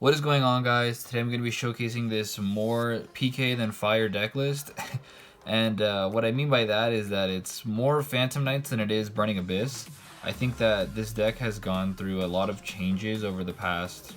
What is going on, guys? Today I'm going to be showcasing this more PK than fire deck list. And what I mean by that is that it's more Phantom Knights than it is Burning Abyss. I think that this deck has gone through a lot of changes over the past,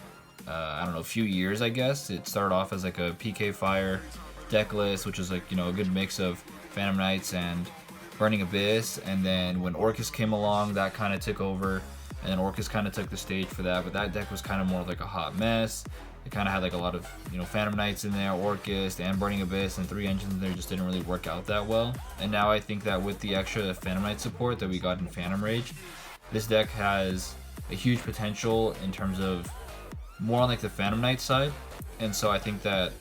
I don't know, few years, I guess. It started off as like a PK fire deck list, which is like, you know, a good mix of Phantom Knights and Burning Abyss. And then when Orcus came along, that kind of took over. And then Orcus kind of took the stage for that, but that deck was kind of more like a hot mess. It kind of had like a lot of, you know, Phantom Knights in there, Orcus, and Burning Abyss, and 3 engines in there just didn't really work out that well. And now I think that with the extra Phantom Knight support that we got in Phantom Rage, this deck has a huge potential in terms of more on like the Phantom Knight side. And so I think that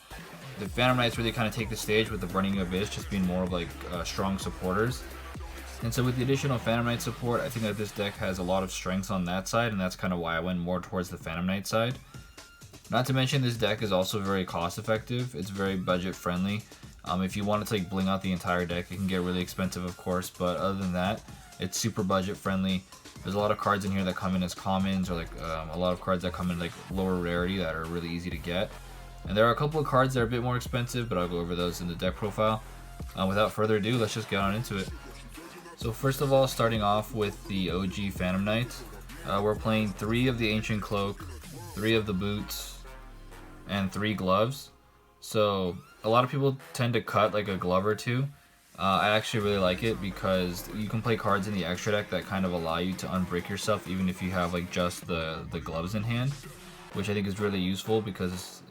the Phantom Knights really kind of take the stage with the Burning Abyss just being more of like strong supporters. And so with the additional Phantom Knight support, I think that this deck has a lot of strengths on that side, and that's kind of why I went more towards the Phantom Knight side. Not to mention, this deck is also very cost effective. It's very budget friendly. If you wanted to like bling out the entire deck, it can get really expensive, of course, but other than that, it's super budget friendly. There's a lot of cards in here that come in as commons, or like a lot of cards that come in like lower rarity that are really easy to get. And there are a couple of cards that are a bit more expensive, but I'll go over those in the deck profile. Without further ado, let's just get on into it. So first of all, starting off with the OG Phantom Knight, we're playing 3 of the Ancient Cloak, 3 of the Boots, and 3 gloves. So a lot of people tend to cut like a glove or two. I actually really like it because you can play cards in the extra deck that kind of allow you to unbreak yourself even if you have like just the gloves in hand, which I think is really useful because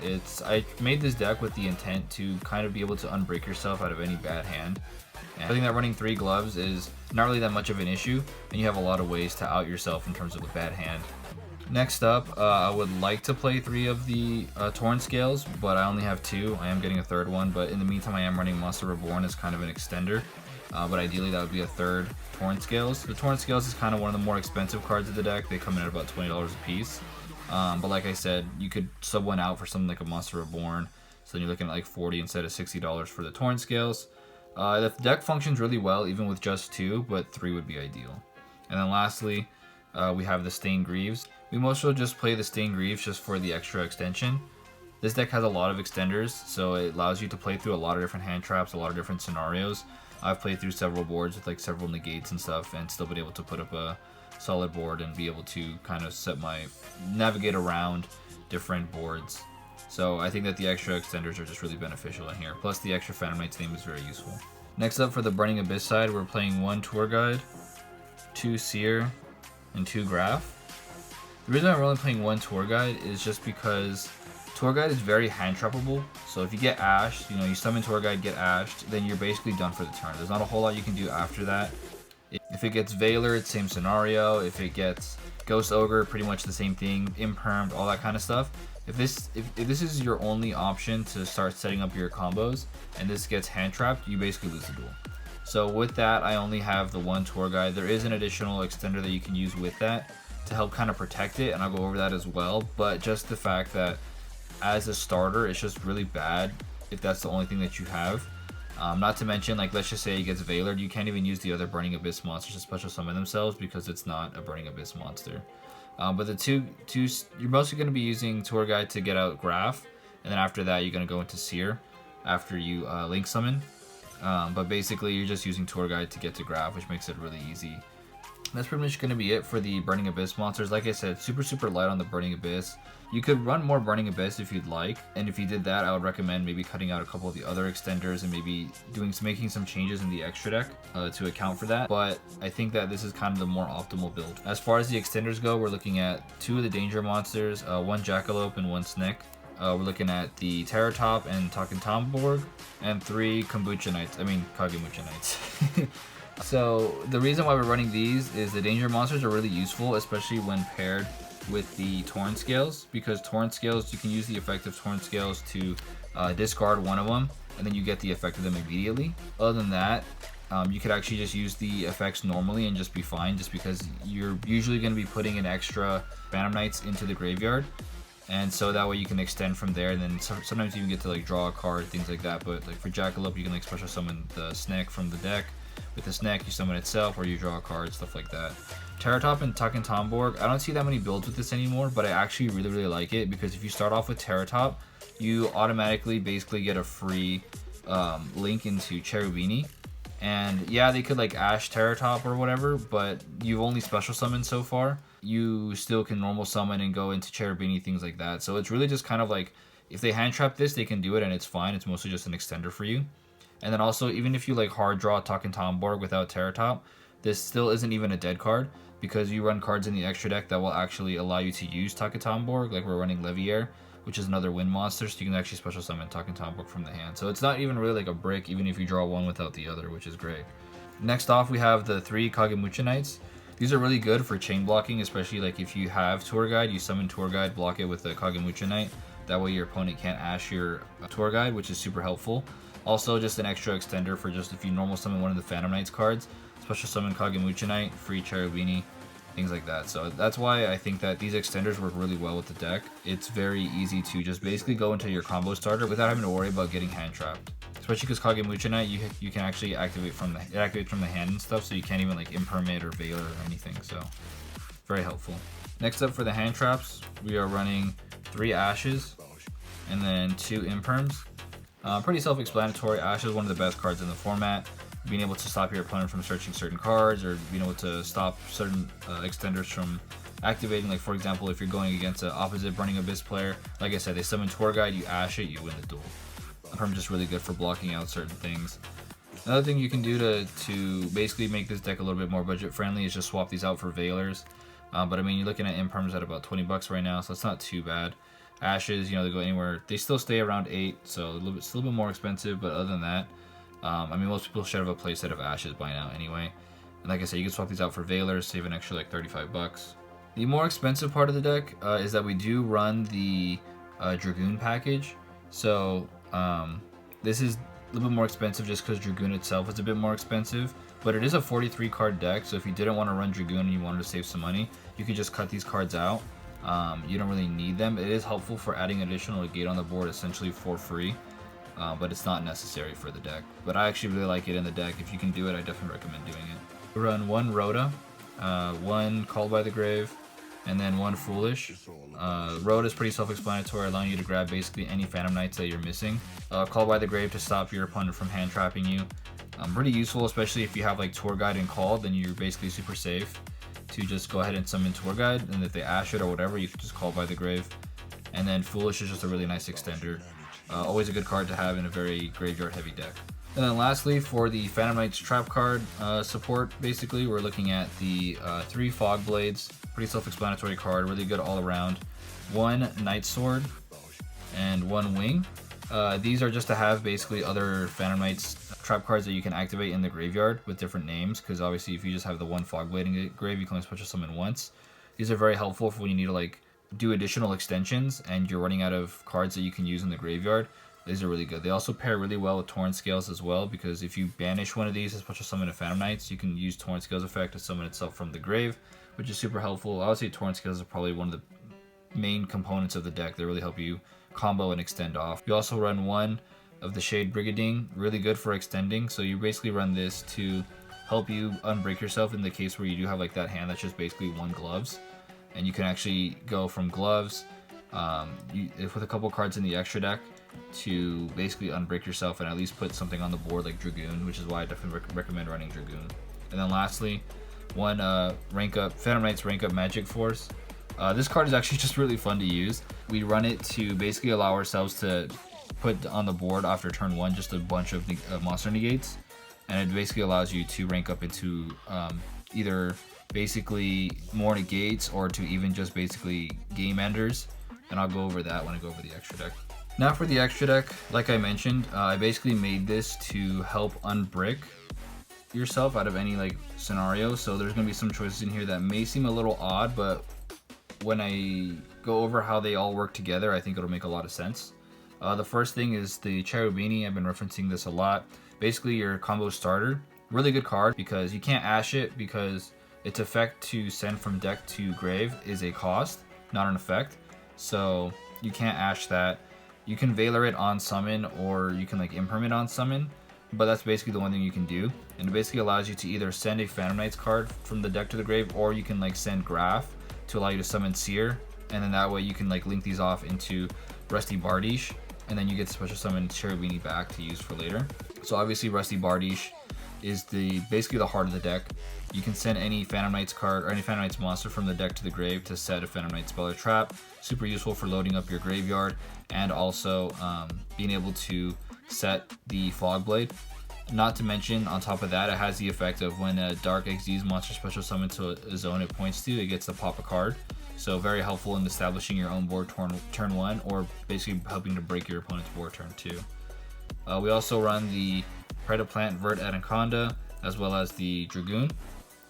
I made this deck with the intent to kind of be able to unbreak yourself out of any bad hand. And I think that running 3 gloves is not really that much of an issue, and you have a lot of ways to out yourself in terms of a bad hand. Next up, I would like to play 3 of the Torn Scales, but I only have 2. I am getting a 3rd one, but in the meantime I am running Monster Reborn as kind of an extender. But ideally that would be a 3rd Torn Scales. The Torn Scales is kind of one of the more expensive cards of the deck. They come in at about $20 a piece. But like I said, you could sub one out for something like a Monster Reborn, so then you're looking at like $40 instead of $60 for the Torn Scales. The deck functions really well even with just 2, but 3 would be ideal. And then lastly, we have the Stained Greaves. We mostly just play the Stained Greaves just for the extra extension. This deck has a lot of extenders, so it allows you to play through a lot of different hand traps, a lot of different scenarios. I've played through several boards with like several negates and stuff, and still been able to put up a solid board and be able to kind of navigate around different boards. So I think that the extra extenders are just really beneficial in here. Plus the extra Phantom Knight's name is very useful. Next up for the Burning Abyss side, we're playing 1 Tour Guide, 2 Seer, and 2 Graph. The reason I'm only playing 1 Tour Guide is just because Tour Guide is very hand trappable. So if you get ashed, you know, you summon Tour Guide, get ashed, then you're basically done for the turn. There's not a whole lot you can do after that. If it gets Veiler, it's same scenario. If it gets Ghost Ogre, pretty much the same thing. Impermed, all that kind of stuff. If this is your only option to start setting up your combos and this gets hand trapped, you basically lose the duel. So with that, I only have the 1 Tour Guide. There is an additional extender that you can use with that to help kind of protect it, and I'll go over that as well. But just the fact that as a starter, it's just really bad if that's the only thing that you have. Not to mention, like, let's just say it gets Veilered, you can't even use the other Burning Abyss monsters to special summon themselves because it's not a Burning Abyss monster. But the two, you're mostly going to be using Tour Guide to get out Graph, and then after that you're going to go into Seer after you Link Summon. But basically you're just using Tour Guide to get to Graph, which makes it really easy. That's pretty much going to be it for the Burning Abyss monsters. Like I said, super light on the Burning Abyss. You could run more Burning Abyss if you'd like, and if you did that, I would recommend maybe cutting out a couple of the other extenders and maybe making some changes in the extra deck to account for that. But I think that this is kind of the more optimal build. As far as the extenders go, we're looking at 2 of the Danger monsters, 1 Jackalope and 1 Snick. We're looking at the Terratop and Talkin' Tomborg, and 3 Kagemucha Knights. So the reason why we're running these is the Danger monsters are really useful, especially when paired with the Torn Scales, because Torn Scales, you can use the effect of Torn Scales to discard one of them, and then you get the effect of them immediately. Other than that, you could actually just use the effects normally and just be fine, just because you're usually going to be putting an extra Phantom Knights into the graveyard, and so that way you can extend from there, and then sometimes you can get to like draw a card, things like that. But like for Jackalope, you can like special summon the Snick from the deck, with this neck, you summon itself or you draw a card, stuff like that. Terratop and Takentomborg, I don't see that many builds with this anymore, but I actually really like it because if you start off with Terratop, you automatically basically get a free link into Cherubini. And yeah, they could like Ash Terratop or whatever, but you've only special summoned so far. You still can normal summon and go into Cherubini, things like that. So it's really just kind of like, if they hand trap this, they can do it and it's fine. It's mostly just an extender for you. And then also, even if you like hard draw Takentomborg without Terratop, this still isn't even a dead card because you run cards in the extra deck that will actually allow you to use Takentomborg, like we're running Leviair, which is another wind monster, so you can actually special summon Takentomborg from the hand. So it's not even really like a brick, even if you draw one without the other, which is great. Next off, we have the 3 Kagemucha Knights. These are really good for chain blocking, especially like if you have Tour Guide, you summon Tour Guide, block it with the Kagemucha Knight. That way your opponent can't Ash your Tour Guide, which is super helpful. Also, just an extra extender for just if you normal summon one of the Phantom Knights cards, special summon Kagemucha Knight, free Cherubini, things like that. So that's why I think that these extenders work really well with the deck. It's very easy to just basically go into your combo starter without having to worry about getting hand trapped. Especially because Kagemucha Knight, you can actually activate from the hand and stuff, so you can't even like impermit or Veiler or anything. So very helpful. Next up for the hand traps, we are running 3 Ashes and then 2 Imperms. Pretty self-explanatory. Ash is one of the best cards in the format. Being able to stop your opponent from searching certain cards, or being able to stop certain extenders from activating. Like for example, if you're going against an opposite Burning Abyss player, like I said, they summon Tour Guide, you Ash it, you win the duel. Imperm just really good for blocking out certain things. Another thing you can do to basically make this deck a little bit more budget friendly is just swap these out for Veilers. But I mean, you're looking at Imperms at about 20 bucks right now, so it's not too bad. Ashes, you know, they go anywhere. They still stay around 8, so it's a little bit more expensive, but other than that, I mean, most people should have a playset of Ashes by now anyway. And like I said, you can swap these out for Veilers, save an extra like 35 bucks. The more expensive part of the deck is that we do run the Dragoon package. So this is a little bit more expensive just because Dragoon itself is a bit more expensive. But it is a 43 card deck, so if you didn't want to run Dragoon and you wanted to save some money, you could just cut these cards out. You don't really need them. It is helpful for adding additional negate on the board essentially for free. But it's not necessary for the deck. But I actually really like it in the deck. If you can do it, I definitely recommend doing it. We run 1 Rhoda, 1 Called by the Grave, and then 1 Foolish. Rhoda is pretty self-explanatory, allowing you to grab basically any Phantom Knights that you're missing. Called by the Grave to stop your opponent from hand trapping you. Pretty useful, especially if you have like Tour Guide and Called, then you're basically super safe to just go ahead and summon Tour Guide, and if they Ash it or whatever, you can just Call by the Grave. And then Foolish is just a really nice extender. Always a good card to have in a very graveyard heavy deck. And then lastly, for the Phantom Knights trap card support, basically we're looking at the 3 Fog Blades. Pretty self-explanatory card, really good all around. 1 Night Sword and 1 Wing. These are just to have basically other Phantom Knights trap cards that you can activate in the graveyard with different names, because obviously if you just have the 1 Fog Blade in the grave, you can only special summon once. These are very helpful for when you need to like do additional extensions and you're running out of cards that you can use in the graveyard. These are really good. They also pair really well with Torrent Scales as well, because if you banish one of these, special summon a Phantom Knights, you can use Torrent Scales effect to summon itself from the grave, which is super helpful. I would say Torrent Scales is probably one of the main components of the deck that really help you combo and extend off. You also run 1 of the Shade Brigading, really good for extending. So you basically run this to help you unbreak yourself in the case where you do have like that hand that's just basically 1 gloves. And you can actually go from gloves with a couple cards in the extra deck to basically unbreak yourself and at least put something on the board like Dragoon, which is why I definitely recommend running Dragoon. And then lastly, 1 rank up Phantom Knights rank up Magic Force. This card is actually just really fun to use. We run it to basically allow ourselves to put on the board after turn 1 just a bunch of monster negates, and it basically allows you to rank up into either basically more negates or to even just basically game enders, and I'll go over that when I go over the extra deck. Now for the extra deck, like I mentioned, I basically made this to help unbrick yourself out of any like scenario. So there's gonna be some choices in here that may seem a little odd, but when I go over how they all work together, I think it'll make a lot of sense. The first thing is the Cherubini. I've been referencing this a lot. Basically your combo starter, really good card because you can't Ash it because its effect to send from deck to grave is a cost, not an effect. So you can't Ash that. You can Veiler it on summon, or you can like Imperm it on summon. but that's basically the one thing you can do. And it basically allows you to either send a Phantom Knights card from the deck to the grave, or you can like send Graph to allow you to summon Seer, and then that way you can like link these off into Rusty Bardiche, and then you get special summon Cherubini back to use for later. So obviously Rusty Bardiche is basically the heart of the deck. You can send any Phantom Knights card or any Phantom Knights monster from the deck to the grave to set a Phantom Knight spell or trap. Super useful for loading up your graveyard, and also being able to set the Fog Blade. Not to mention, on top of that, it has the effect of when a Dark Xyz monster special summon to a zone it points to, it gets to pop a card. So very helpful in establishing your own board turn 1, or basically helping to break your opponent's board turn 2. We also run the Predaplant Vert Anaconda, as well as the Dragoon.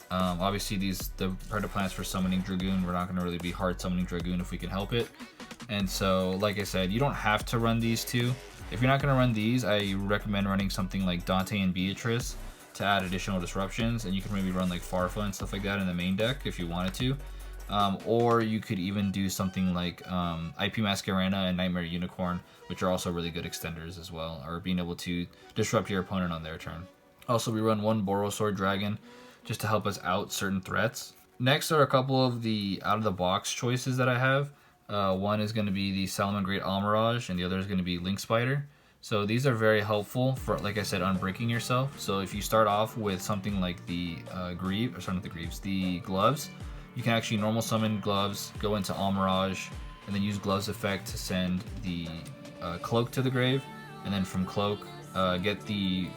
Obviously the Predaplants for summoning Dragoon, we're not going to really be hard summoning Dragoon if we can help it. And so, like I said, you don't have to run these two. If you're not going to run these, I recommend running something like Dante and Beatrice to add additional disruptions, and you can maybe run like Farfa and stuff like that in the main deck if you wanted to. Or you could even do something like IP Masquerena and Nightmare Unicorn, which are also really good extenders as well, or being able to disrupt your opponent on their turn. Also, we run one Borosaur Dragon just to help us out certain threats. Next are a couple of the out-of-the-box choices that I have. One is going to be the Salamangreat Almirage, and the other is going to be Link Spider. So these are very helpful for, like I said, unbreaking yourself. So if you start off with something like the the Gloves, you can actually normal summon Gloves, go into Almirage, and then use Gloves effect to send the Cloak to the grave, and then from Cloak, get the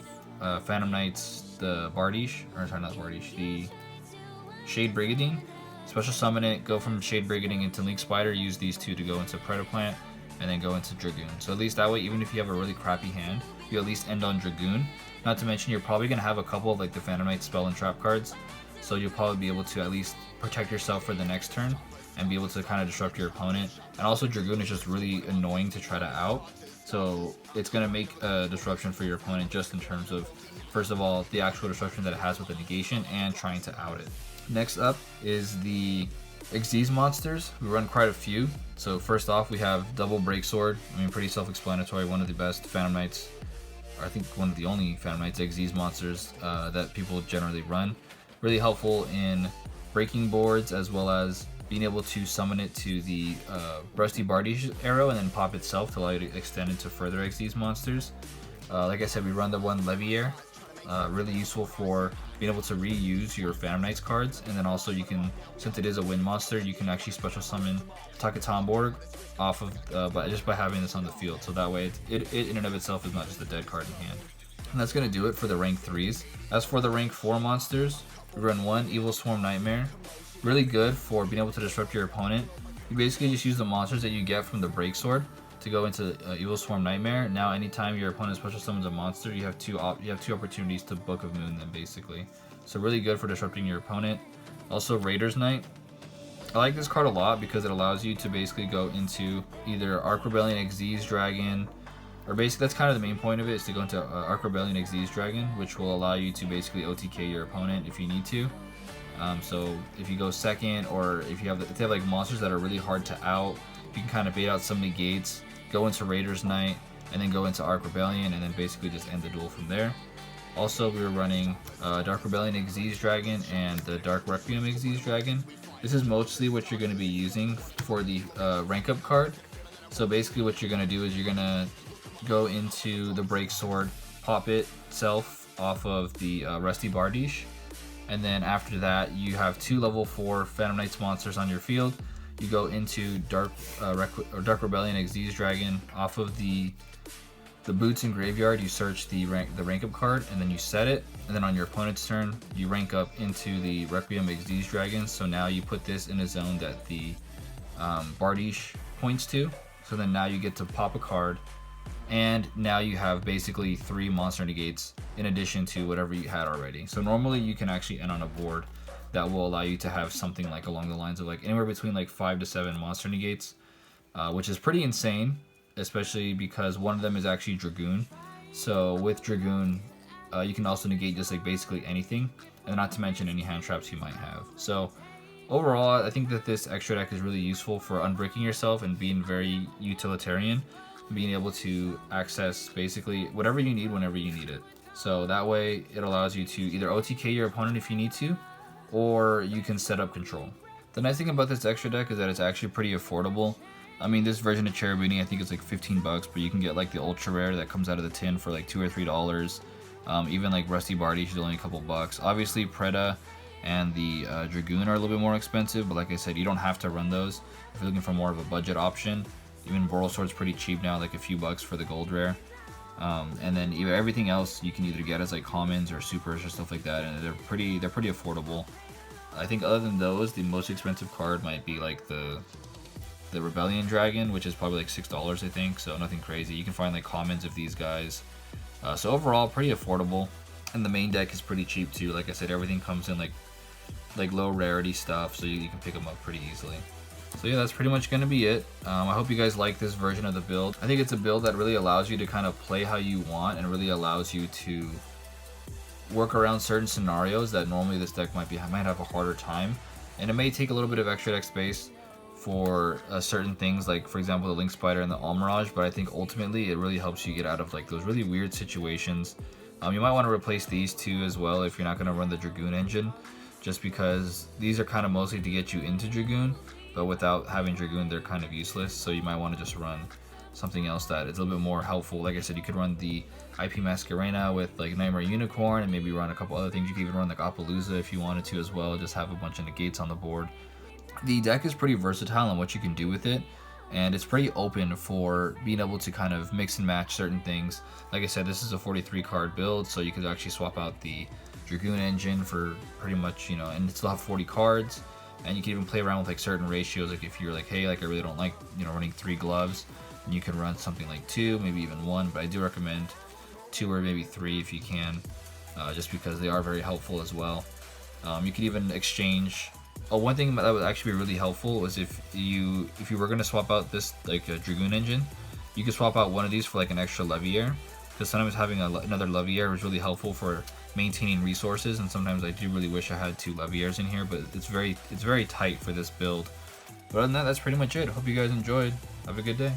Phantom Knights, the Bardiche, or sorry, not Bardiche, the Shade Brigadine. Special summon it, go from Shade Brigadine into Link Spider, use these two to go into Predaplant, and then go into Dragoon. So at least that way, even if you have a really crappy hand, you at least end on Dragoon. Not to mention, you're probably going to have a couple of like the Phantom Knight spell and trap cards, so you'll probably be able to at least protect yourself for the next turn and be able to kind of disrupt your opponent. And also Dragoon is just really annoying to try to out, so it's going to make a disruption for your opponent just in terms of, first of all, the actual disruption that it has with the negation and trying to out it. Next up is the Xyz monsters. We run quite a few. So first off, we have Double Breaksword. I mean, pretty self-explanatory. One of the best Phantom Knights, or I think one of the only Phantom Knights Xyz monsters that people generally run. Really helpful in breaking boards, as well as being able to summon it to the Rusty Bardiche arrow and then pop itself to allow you to extend into further Xyz monsters. Like I said, we run the one Leviair. Really useful for being able to reuse your Phantom Knights cards, and then also you can, since it is a wind monster, you can actually special summon Takatomborg off of just by having this on the field. So that way, it in and of itself is not just a dead card in hand. And that's gonna do it for the rank 3s. As for the rank 4 monsters, we run one Evil Swarm Nightmare. Really good for being able to disrupt your opponent. You basically just use the monsters that you get from the Breaksword to go into Evil Swarm Nightmare. Now, anytime your opponent special summons a monster, you have two opportunities to Book of Moon them, basically. So really good for disrupting your opponent. Also, Raider's Knight. I like this card a lot because it allows you to basically go into either Arc Rebellion Xyz Dragon, or basically that's kind of the main point of it, is to go into Arc Rebellion Xyz Dragon, which will allow you to basically OTK your opponent if you need to. So if you go second, or if you have like monsters that are really hard to out, you can kind of bait out some negates, go into Raider's Knight, and then go into Arc Rebellion, and then basically just end the duel from there. Also, we were running Dark Rebellion Xyz Dragon and the Dark Requiem Xyz Dragon. This is mostly what you're going to be using for the rank up card. So basically what you're going to do is you're going to go into the Breaksword, pop itself off of the Rusty Bardiche, and then after that you have two level 4 Phantom Knights monsters on your field. You go into Dark Rebellion Xyz Dragon off of the boots and graveyard. You search the rank up card, and then you set it, and then on your opponent's turn you rank up into the Requiem Xyz Dragon. So now you put this in a zone that the Bardiche points to. So then now you get to pop a card, and now you have basically 3 monster negates in addition to whatever you had already. So normally you can actually end on a board that will allow you to have something like along the lines of like anywhere between like 5 to 7 monster negates, which is pretty insane, especially because one of them is actually Dragoon. So with Dragoon, you can also negate just like basically anything, and not to mention any hand traps you might have. So overall, I think that this extra deck is really useful for unbreaking yourself and being very utilitarian, being able to access basically whatever you need whenever you need it. So that way it allows you to either OTK your opponent if you need to, or you can set up control. The nice thing about this extra deck is that it's actually pretty affordable. I mean, this version of Cherubini, I think it's like 15 bucks, but you can get like the ultra rare that comes out of the tin for like $2 or $3. Even like Rusty Barty is only a couple bucks. Obviously, Preda and the Dragoon are a little bit more expensive, but like I said, you don't have to run those if you're looking for more of a budget option. Even Borrelsword's pretty cheap now, like a few bucks for the gold rare. And then everything else you can either get as like commons or supers or stuff like that, and they're pretty affordable. I think other than those, the most expensive card might be like the Rebellion Dragon, which is probably like $6, I think. So nothing crazy. You can find like commons of these guys. So overall, pretty affordable. And the main deck is pretty cheap too. Like I said, everything comes in like low rarity stuff, so you can pick them up pretty easily. So yeah, that's pretty much going to be it. I hope you guys like this version of the build. I think it's a build that really allows you to kind of play how you want, and really allows you to work around certain scenarios that normally this deck might have a harder time. And it may take a little bit of extra deck space for certain things, like for example the Link Spider and the Almirage, but I think ultimately it really helps you get out of like those really weird situations. You might want to replace these two as well if you're not going to run the Dragoon engine, just because these are kind of mostly to get you into Dragoon, but without having Dragoon they're kind of useless. So you might want to just run something else that is a little bit more helpful. Like I said, you could run the IP Masquerena with like Nightmare Unicorn, and maybe run a couple other things. You could even run like Appaloosa if you wanted to as well, just have a bunch of negates on the board. The deck is pretty versatile on what you can do with it, and it's pretty open for being able to kind of mix and match certain things. Like I said, this is a 43 card build, so you could actually swap out the Dragoon engine for pretty much, you know, and still have 40 cards. And you can even play around with like certain ratios, like if you're like, hey, like I really don't like, you know, running 3 gloves, and you can run something like 2, maybe even 1, but I do recommend 2 or maybe 3 if you can, just because they are very helpful as well. You could even exchange. Oh, one thing that would actually be really helpful was if you were going to swap out this like a Dragoon engine, you could swap out one of these for like an extra Leviair, because sometimes having another Leviair is really helpful for maintaining resources, and sometimes I do really wish I had 2 Leviairs in here, but it's very tight for this build. But other than that, that's pretty much it. Hope you guys enjoyed. Have a good day.